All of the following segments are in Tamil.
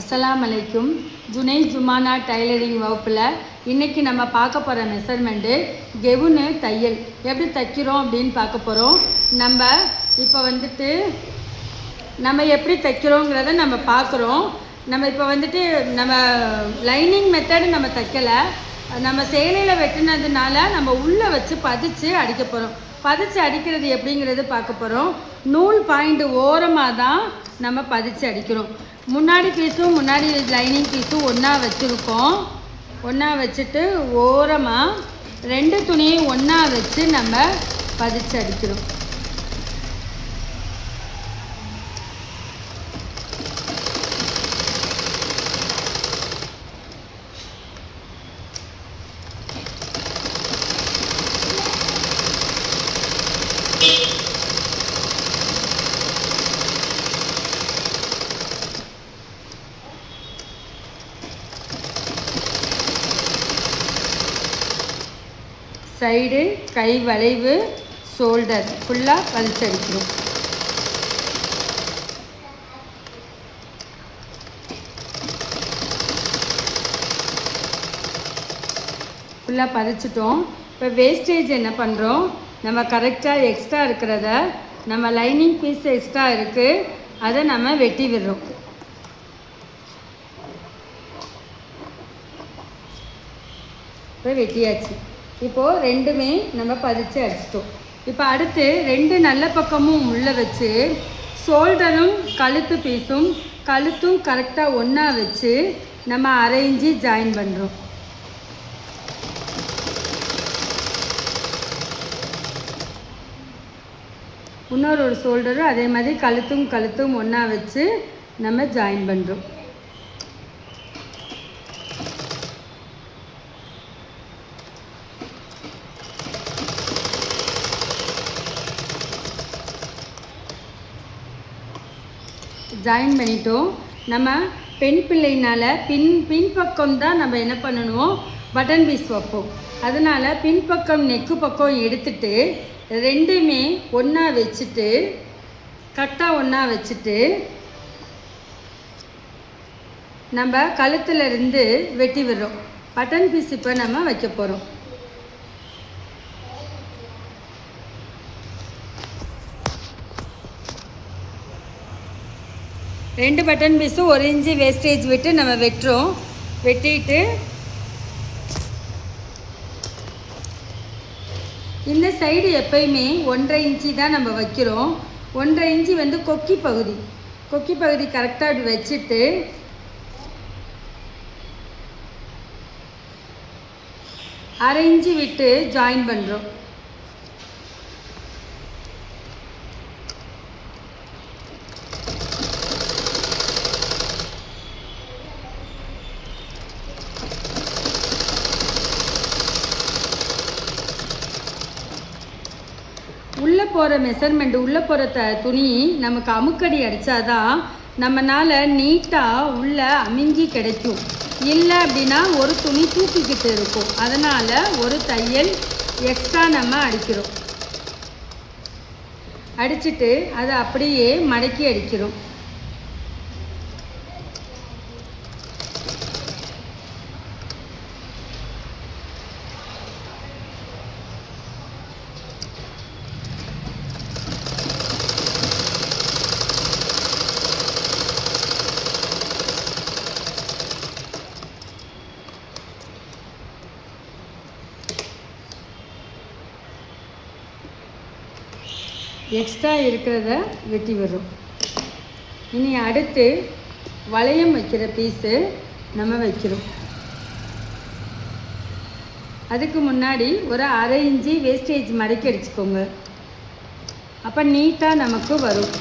அஸ்ஸலாமு அலைக்கும். ஜுனை ஜுமானா டைலரிங் வகுப்பில் இன்றைக்கி நம்ம பார்க்க போகிற மெஷர்மெண்ட்டு கெவுனு தையல் எப்படி தைக்கிறோம் அப்படின்னு பார்க்க போகிறோம். நம்ம இப்போ நம்ம எப்படி தைக்கிறோங்கிறத நம்ம பார்க்குறோம். நம்ம இப்போ நம்ம லைனிங் மெத்தடு நம்ம தைக்கலை, நம்ம சேலையில் வெட்டினதுனால நம்ம உள்ளே வச்சு பதிச்சு அடிக்க போகிறோம். பதிச்சு அடிக்கிறது எப்படிங்கிறது பார்க்க போகிறோம். நூல் பாயிண்ட் ஓரமாக தான் நம்ம பதிச்சு அடிக்கிறோம். முன்னாடி பீஸும் முன்னாடி லைனிங் பீஸும் ஒன்றா வச்சுருக்கோம். ஒன்றா வச்சுட்டு ஓரமாக ரெண்டு துணியும் ஒன்றா வச்சு நம்ம பதிச்சு அடிக்கிறோம். சைடு, கை வளைவு, ஷோல்டர் ஃபுல்லாக பதிச்சடிக்கிறோம். ஃபுல்லாக பதிச்சிட்டோம். இப்போ வேஸ்டேஜ் என்ன பண்ணுறோம், நம்ம கரெக்டாக எக்ஸ்ட்ரா இருக்கிறத, நம்ம லைனிங் பீஸ் எக்ஸ்ட்ரா இருக்குது, அதை நம்ம வெட்டி விடுறோம். இப்போ வெட்டியாச்சு. இப்போது ரெண்டுமே நம்ம பதிச்சு அடிச்சிட்டோம். இப்போ அடுத்து ரெண்டு நல்ல பக்கமும் உள்ளே வச்சு ஷோல்டரும் கழுத்து பீஸும் கழுத்தும் கரெக்டாக ஒன்றா வச்சு நம்ம அரை இன்ச்சு ஜாயின் பண்ணுறோம். இன்னொரு ஷோல்டரும் அதே மாதிரி கழுத்தும் ஒன்றா வச்சு நம்ம ஜாயின் பண்ணுறோம். ஜாயின் பண்ணிட்டோம். நம்ம பெண் பிள்ளைனால் பின்பக்கம் தான் நம்ம என்ன பண்ணணும், பட்டன் பீஸ் வைப்போம். அதனால் பின்பக்கம் நெக்கு பக்கம் எடுத்துட்டு ரெண்டுமே ஒன்றா வச்சுட்டு கரெக்டாக ஒன்றா வச்சுட்டு நம்ம கழுத்தில் இருந்து வெட்டி விடுறோம். பட்டன் பீஸ் இப்போ நம்ம வைக்க போகிறோம். ரெண்டு பட்டன் பீஸும் ஒரு இன்ச்சு வேஸ்டேஜ் விட்டு நம்ம வெட்டுறோம். வெட்டிட்டு இந்த சைடு எப்பயுமே 1.5 இன்ச்சு தான் நம்ம வைக்கிறோம். 1.5 இன்ச்சு கொக்கி பகுதி கரெக்டாக அப்படி வச்சுட்டு அரை இன்ச்சு விட்டு ஜாயின் பண்ணுறோம். உள்ளே போகிற மெஷர்மெண்ட், உள்ளே போகிற துணி நமக்கு அமுக்கடி அடித்தாதான் நம்மளால் நீட்டாக உள்ளே அமுங்கி கிடைக்கும். இல்லை அப்படின்னா ஒரு துணி தூக்கிக்கிட்டு இருக்கும். அதனால் ஒரு தையல் எக்ஸ்ட்ரா நம்ம அடிக்கிறோம். அடிச்சுட்டு அதை அப்படியே மடக்கி அடிக்கிறோம். எக்ஸ்ட்ரா இருக்கிறத வெட்டி விடுறோம். இனி அடுத்து வளையம் வைக்கிற பீஸு நம்ம வைக்கிறோம். அதுக்கு முன்னாடி ஒரு அரை இன்ச்சு வேஸ்டேஜ் மடக்கி அடிச்சுக்கோங்க. அப்போ நீட்டாக நமக்கு வரும்.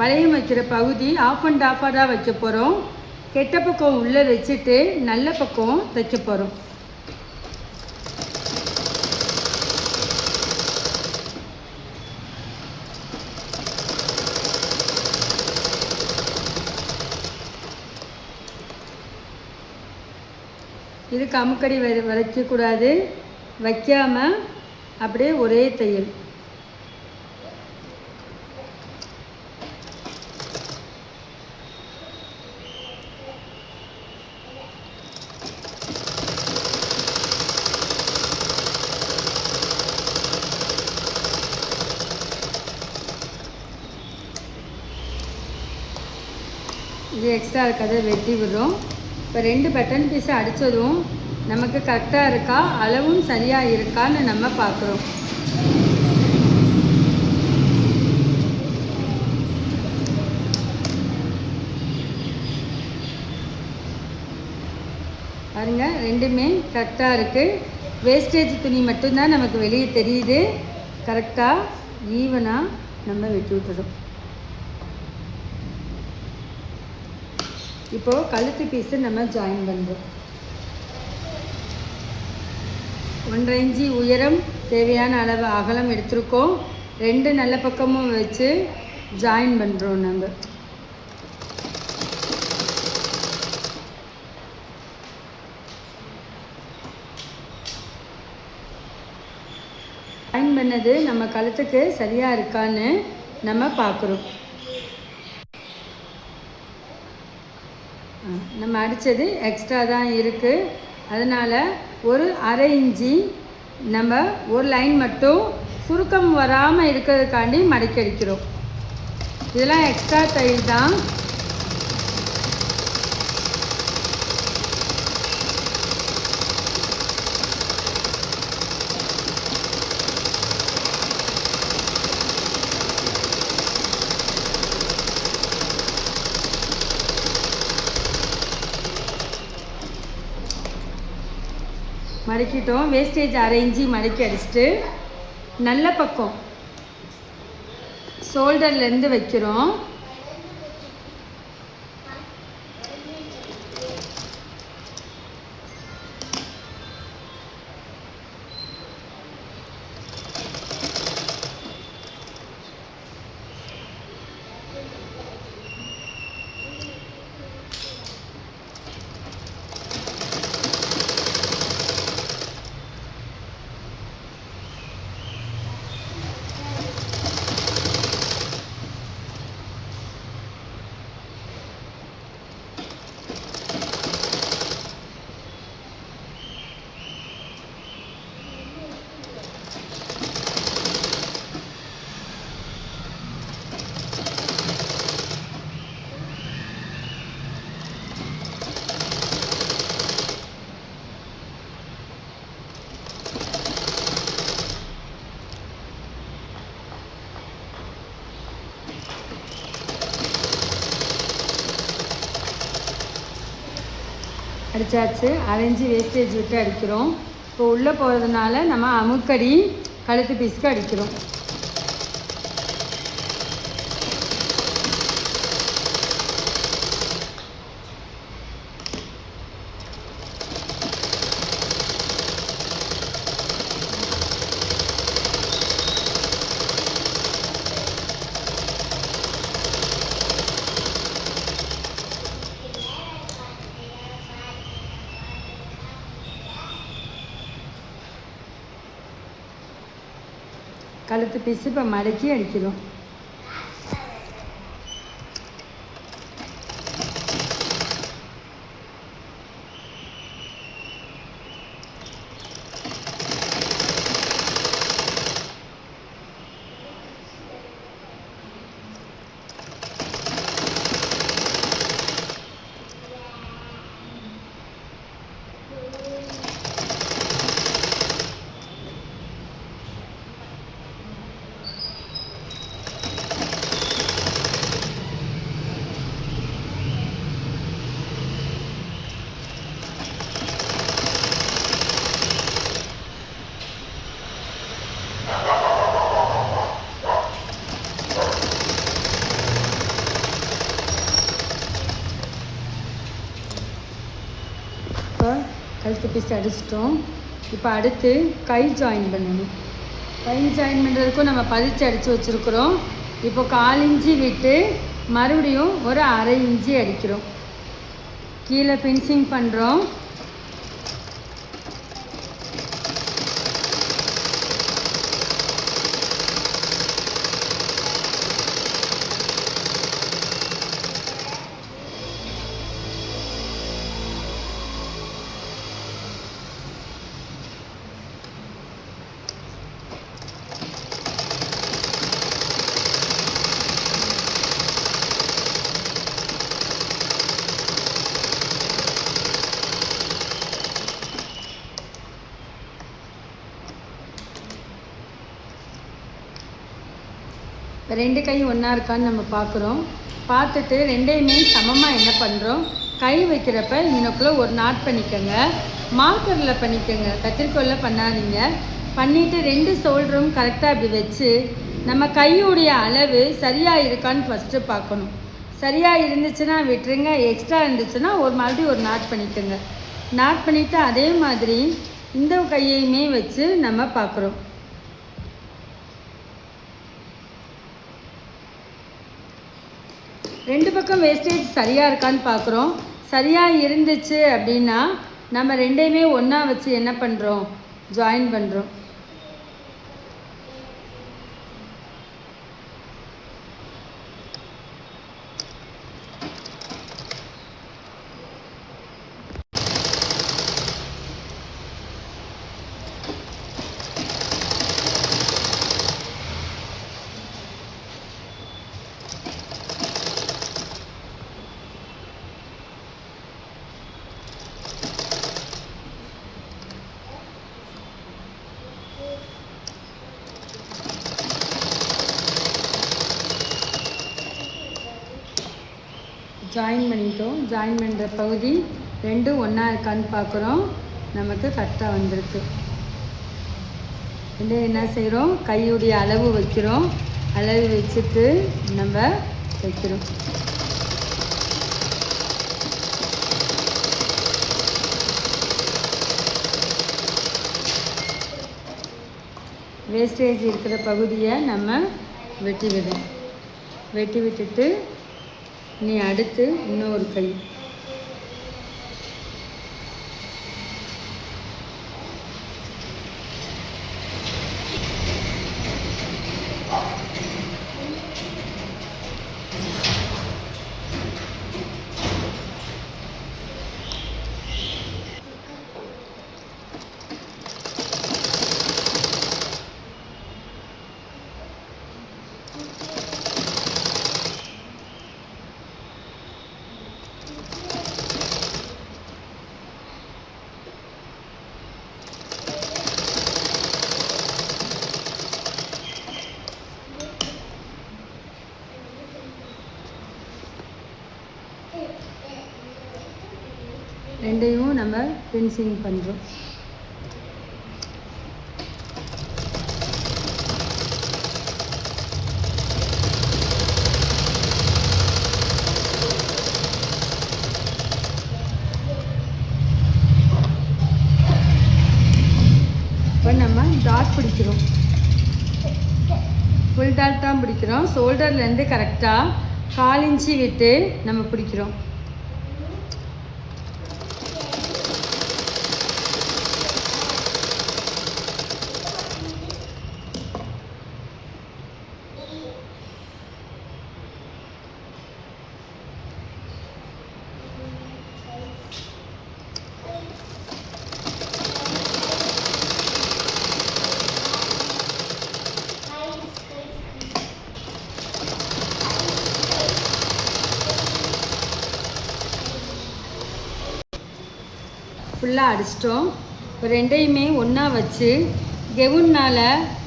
வளையம் வைக்கிற பகுதி ஆஃப் அண்ட் ஆஃபாக தான் வைக்க போகிறோம். கெட்ட பக்கம் உள்ளே வச்சுட்டு நல்ல பக்கம் தைக்க போகிறோம். இதுக்கு அமுக்கடி வரைக்கக்கூடாது. வைக்காமல் அப்படியே ஒரே தையல். இது எக்ஸ்ட்ரா இருக்கிறத வெட்டி விடுறோம். இப்போ 2 பட்டன் பீஸை அடித்ததும் நமக்கு கரெக்டாக இருக்கா, அளவும் சரியாக இருக்கான்னு நம்ம பார்க்குறோம். பாருங்கள், ரெண்டுமே கரெக்டாக இருக்குது. வேஸ்டேஜ் துணி மட்டும்தான் நமக்கு வெளியே தெரியுது. கரெக்டாக ஈவனாக நம்ம வெட்டி விட்டுறோம். இப்போது கழுத்து பீஸு நம்ம ஜாயின் பண்ணுறோம். 1.5 இன்ச்சு உயரம், தேவையான அளவு அகலம் எடுத்துருக்கோம். 2 நல்ல பக்கமும் வச்சு ஜாயின் பண்ணுறோம். நம்ம ஜாயின் பண்ணது நம்ம கழுத்துக்கு சரியாக இருக்கான்னு நம்ம பார்க்குறோம். நம்ம அடித்தது எக்ஸ்ட்ரா தான் இருக்குது. அதனால் ஒரு 1/2 இன்ச்சு நம்ம ஒரு லைன் மட்டும் சுருக்கம் வராமல் இருக்கிறதுக்காண்டி மடக்கி அடிக்கிறோம். இதெல்லாம் எக்ஸ்ட்ரா தையல் தான். மடக்கிட்டோம். வேஸ்டேஜ் 1/2 இன்ச்சு மடக்கி அடிச்சுட்டு நல்ல பக்கம் ஷோல்டர்லேருந்து வைக்கிறோம். அடித்தாச்சு. 1/2 இன்ச்சு வேஸ்டேஜ் விட்டு அடிக்கிறோம். இப்போ உள்ளே போகிறதுனால நம்ம அமுக்கடி கழுத்து பீஸ்க்கு அடிக்கிறோம். கழுத்து பீஸு இப்போ மடக்கி அடிக்கிறோம். இப்போ கழுத்து பீஸ் அடிச்சிட்டோம். இப்போ அடுத்து கை ஜாயின் பண்ணணும். கை ஜாயின் பண்ணுறதுக்கும் நம்ம பதிச்சு அடித்து வச்சுருக்குறோம். இப்போ 1/4 இன்ச்சு விட்டு மறுபடியும் ஒரு 1/2 இன்ச்சு அடிக்கிறோம். கீழே ஃபினிஷிங் பண்ணுறோம். 2 கை ஒன்றா இருக்கான்னு நம்ம பார்க்குறோம். பார்த்துட்டு ரெண்டையுமே சமமாக என்ன பண்ணுறோம், கை வைக்கிறப்ப இன்னுக்குள்ளே ஒரு நாட் பண்ணிக்கோங்க. மார்க்கரில் பண்ணிக்கோங்க, கத்திரிக்கோலில் பண்ணாதீங்க. பண்ணிவிட்டு 2 ஷோல்டரும் கரெக்டாக இப்படி வச்சு நம்ம கையுடைய அளவு சரியாக இருக்கான்னு ஃபஸ்ட்டு பார்க்கணும். சரியாக இருந்துச்சுன்னா விட்டுருங்க, எக்ஸ்ட்ரா இருந்துச்சுன்னா மறுபடியும் ஒரு நாட் பண்ணிக்கோங்க. நாட் பண்ணிவிட்டு அதே மாதிரி இந்த கையையுமே வச்சு நம்ம பார்க்குறோம். ரெண்டு பக்கம் வேஸ்டேஜ் சரியாக இருக்கான்னு பார்க்குறோம். சரியாக இருந்துச்சு அப்படின்னா நம்ம ரெண்டையுமே ஒன்றா வச்சு என்ன பண்ணுறோம், ஜாயின் பண்ணுறோம். ஜாயின் பண்ணிட்டோம். ஜாயின் பண்ணுற பகுதி ரெண்டும் ஒன்றா இருக்கான்னு பார்க்குறோம். நமக்கு கரெக்டாக வந்திருக்கு. என்ன செய்கிறோம், கையுடைய அளவு வைக்கிறோம். அளவு வச்சுட்டு நம்ம வைக்கிறோம். வேஸ்டேஜ் இருக்கிற பகுதியை நம்ம வெட்டி விட்டுட்டு நீ அடுத்து இன்னொரு கை ரெண்டையும் நம்ம ஃபினிஷிங் பண்ணுறோம். இப்போ நம்ம டாட் பிடிக்கிறோம். ஃபுல் டாட் தான் பிடிக்கிறோம். ஷோல்டர்லேருந்து கரெக்டாக 1/4 இன்ச்சு விட்டு நம்ம பிடிக்கிறோம். ஃபுல்லாக அடிச்சிட்டோம். இப்போ ரெண்டையுமே ஒன்றா வச்சு கெவுன்னால்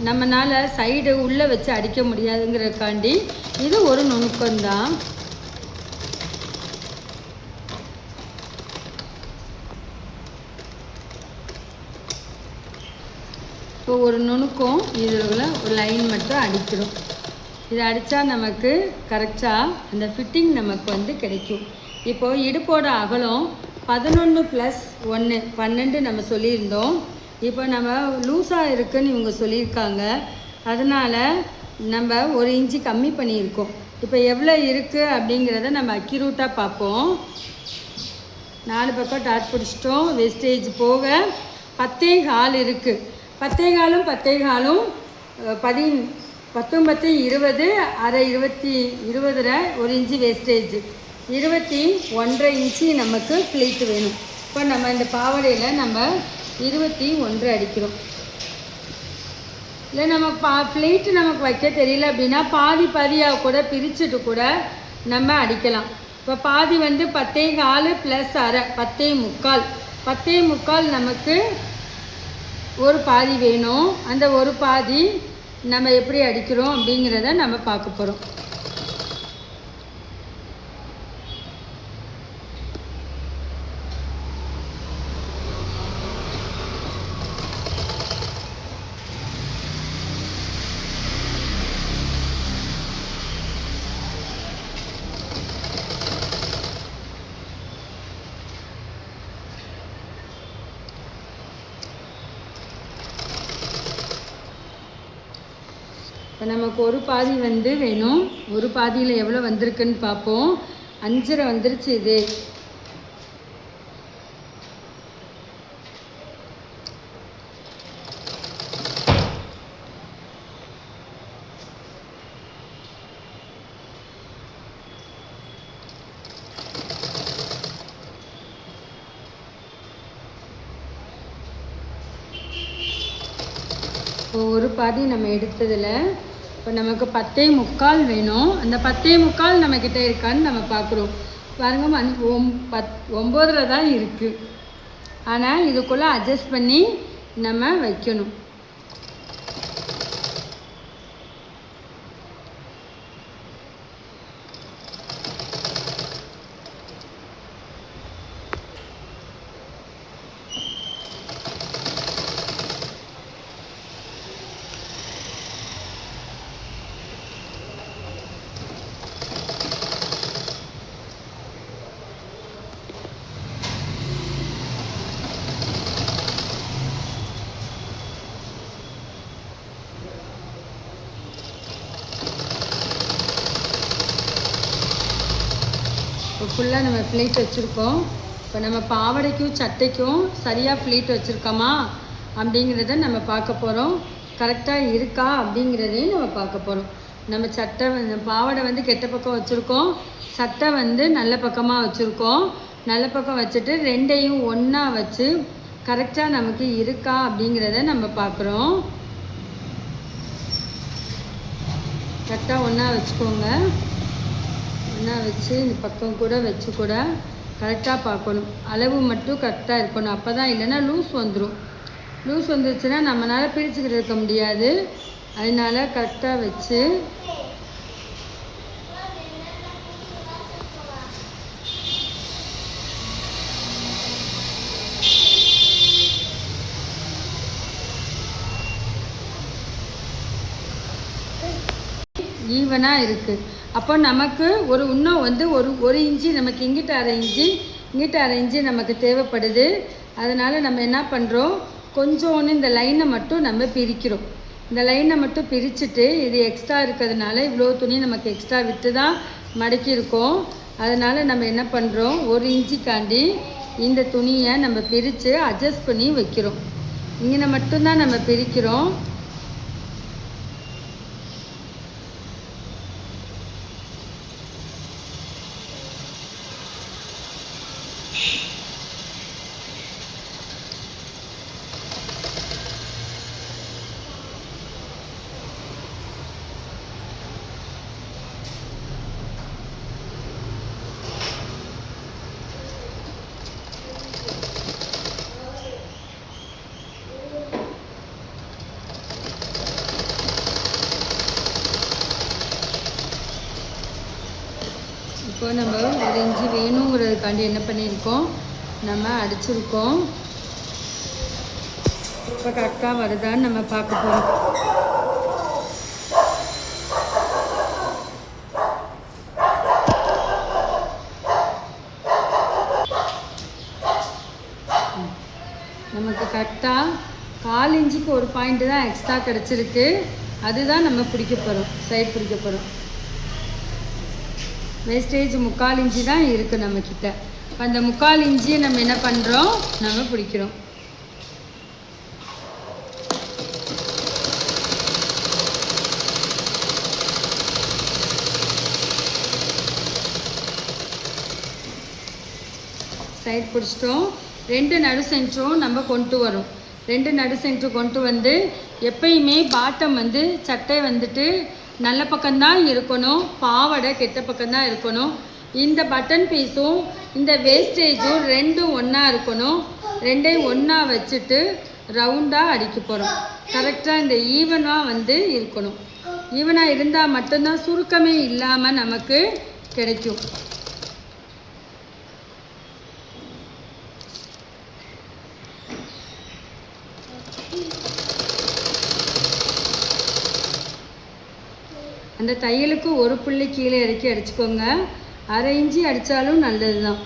நம்மளால் சைடு உள்ளே வச்சு அடிக்க முடியாதுங்கிறதுக்காண்டி இது ஒரு நுணுக்கம்தான். இப்போ ஒரு நுணுக்கம் இதில் ஒரு லைன் மட்டும் அடிக்கிறோம். இதை அடித்தா நமக்கு கரெக்டாக அந்த ஃபிட்டிங் நமக்கு வந்து கிடைக்கும். இப்போது இடுப்போட அகலம் 11+1 12 நம்ம சொல்லியிருந்தோம். இப்போ நம்ம லூஸாக இருக்குதுன்னு இவங்க சொல்லியிருக்காங்க. அதனால் நம்ம 1 இன்ச்சு கம்மி பண்ணியிருக்கோம். இப்போ எவ்வளோ இருக்குது அப்படிங்கிறத நம்ம அக்யூரேட்டாக பார்ப்போம். 4 பக்கம் டாட் பிடிச்சிட்டோம். வேஸ்டேஜ் போக 10.25 இருக்குது. 10.25 10.25 19 20 அரை 20 1 இன்ச்சு வேஸ்டேஜ் 21.5 இன்ச்சு நமக்கு ஃப்ளீட் வேணும். இப்போ நம்ம இந்த பாவாடையில் நம்ம 21 அடிக்கிறோம். இல்லை நம்ம ஃப்ளீட்டு நமக்கு வைக்க தெரியல அப்படின்னா பாதியாக கூட பிரிச்சுட்டு கூட நம்ம அடிக்கலாம். இப்போ பாதி வந்து 10.25 + அரை 10.25 10.25 நமக்கு ஒரு பாதி வேணும். அந்த ஒரு பாதி நம்ம எப்படி அடிக்கிறோம் அப்படிங்கிறத நம்ம பார்க்க போகிறோம். இப்போ நமக்கு ஒரு பாதி வேணும். ஒரு பாதியில் எவ்வளோ வந்திருக்குன்னு பார்ப்போம். 5.5 வந்துருச்சு இது. இப்போ ஒரு பாதி நம்ம எடுத்ததில் இப்போ நமக்கு 10.25 வேணும். அந்த 10.25 நம்மக்கிட்ட இருக்கான்னு நம்ம பார்க்குறோம். பாருங்க 9.5 தான் இருக்குது. ஆனால் இதுக்குள்ளே அட்ஜஸ்ட் பண்ணி நம்ம வைக்கணும். இப்போ ஃபுல்லாக நம்ம ஃப்ளீட் வச்சுருக்கோம். இப்போ நம்ம பாவாடைக்கும் சட்டைக்கும் சரியாக ஃப்ளீட் வச்சுருக்கோமா அப்படிங்கிறத நம்ம பார்க்க போகிறோம். கரெக்டாக இருக்கா அப்படிங்கிறதையும் நம்ம பார்க்க போகிறோம். நம்ம சட்டை பாவாடை கெட்ட பக்கம் வச்சுருக்கோம், சட்டை நல்ல பக்கமாக வச்சுருக்கோம். நல்ல பக்கம் வச்சுட்டு ரெண்டையும் ஒன்றா வச்சு கரெக்டாக நமக்கு இருக்கா அப்படிங்கிறத நம்ம பார்க்குறோம். கரெக்டாக ஒன்றா வச்சுக்கோங்க. ஒன்றா வச்சு இந்த பக்கம் கூட வச்சு கூட கரெக்டாக பார்க்கணும். அளவு மட்டும் கரெக்டாக இருக்கணும். அப்போ தான், இல்லைன்னா லூஸ் வந்துடும். லூஸ் வந்துருச்சுன்னா நம்மளால் பிரிச்சுக்கிட்டு இருக்க முடியாது. அதனால கரெக்டாக வச்சு ஈவனாக இருக்குது. அப்போ நமக்கு இன்னும் ஒரு இன்ச்சு நமக்கு இங்கிட்ட 1/2 இன்ச்சு இங்கிட்ட 1/2 இன்ச்சு நமக்கு தேவைப்படுது. அதனால் நம்ம என்ன பண்ணுறோம், கொஞ்சோன்னு இந்த லைனை மட்டும் நம்ம பிரிக்கிறோம். இந்த லைனை மட்டும் பிரிச்சுட்டு, இது எக்ஸ்ட்ரா இருக்கிறதுனால இவ்வளோ துணி நமக்கு எக்ஸ்ட்ரா விட்டு தான் மடக்கியிருக்கோம். அதனால் நம்ம என்ன பண்ணுறோம், 1 இன்ச்சுக்காண்டி இந்த துணியை நம்ம பிரித்து அட்ஜஸ்ட் பண்ணி வைக்கிறோம். இங்கே மட்டும்தான் நம்ம பிரிக்கிறோம். இப்போ நம்ம 1 இன்ச்சு வேணுங்கிறதுக்காண்டி என்ன பண்ணியிருக்கோம், நம்ம அடிச்சிருக்கோம். இப்போ கரெக்டாக வருதான்னு நம்ம பார்க்க போகிறோம். நமக்கு கரெக்டாக 1/4 இன்ச்சுக்கு ஒரு பாயிண்ட்டு தான் எக்ஸ்ட்ரா கிடச்சிருக்கு. அதுதான் நம்ம பிடிக்க போகிறோம், சைட் பிடிக்க போகிறோம். வேஸ்டேஜ் 3/4 இன்ச்சு தான் இருக்குது நம்மக்கிட்ட. அந்த 3/4 இன்ச்சியை நம்ம என்ன பண்ணுறோம், நம்ம பிடிக்கிறோம். சைட் பிடிச்சிட்டோம். 2 நடு சென்டரும் நம்ம கொண்டு வரோம். 2 நடு சென்டர் கொண்டு வந்து எப்பயுமே பாட்டம் சட்டை நல்ல பக்கம்தான் இருக்கணும், பாவாடை கெட்ட பக்கம்தான் இருக்கணும். இந்த பட்டன் பீஸும் இந்த வேஸ்டேஜும் 2 ஒன்றா இருக்கணும். 2ஐயும் ஒன்றா வச்சுட்டு ரவுண்டாக அடிக்க போகிறோம். கரெக்டாக இந்த ஈவனாக வந்து இருக்கணும். ஈவனாக இருந்தால் மட்டும்தான் சுருக்கமே இல்லாமல் நமக்கு கிடைக்கும். அந்த தையலுக்கு ஒரு புள்ளி கீழே இறக்கி அடிச்சுக்கோங்க. 1/2 இன்ச்சு அடித்தாலும் நல்லது தான்.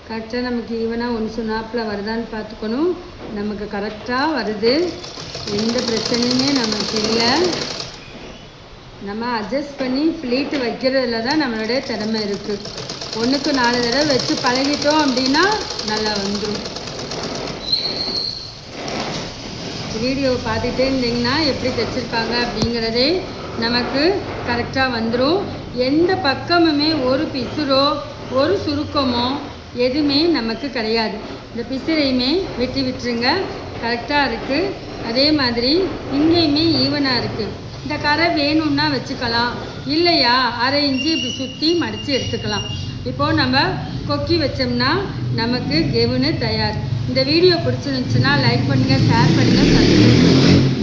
கரெக்டாக நமக்கு ஈவனாக ஒன்று சொன்னாப்பில் வருதான்னு பார்த்துக்கணும். நமக்கு கரெக்டாக வருது, எந்த பிரச்சனையுமே நமக்கு இல்லை. நம்ம அட்ஜஸ்ட் பண்ணி ஃப்ளீட்டு வைக்கிறதுல தான் நம்மளுடைய திறமை இருக்குது. 1க்கு 4 தடவை வச்சு பழகிட்டோம் அப்படின்னா நல்லா வந்துடும். வீடியோவை பார்த்துட்டே இருந்தீங்கன்னா எப்படி தைச்சிருக்காங்க அப்படிங்கிறதே நமக்கு கரெக்டாக வந்துடும். எந்த பக்கமுமே ஒரு பிசுரோ ஒரு சுருக்கமோ எதுவுமே நமக்கு கிடையாது. இந்த பிசுரையுமே வெட்டி விட்டுருங்க, கரெக்டாக இருக்குது. அதே மாதிரி இங்கேயுமே ஈவனாக இருக்குது. இந்த கரை வேணும்னா வச்சுக்கலாம், இல்லையா 1/2 இன்ச்சு இப்படி சுற்றி மடித்து எடுத்துக்கலாம். இப்போது நம்ம கொக்கி வச்சோம்னா நமக்கு கெவுனு தயார். இந்த வீடியோ பிடிச்சிருந்துச்சுன்னா லைக் பண்ணுங்கள், ஷேர் பண்ணுங்கள், சப்ஸ்கிரைப் பண்ணுங்கள்.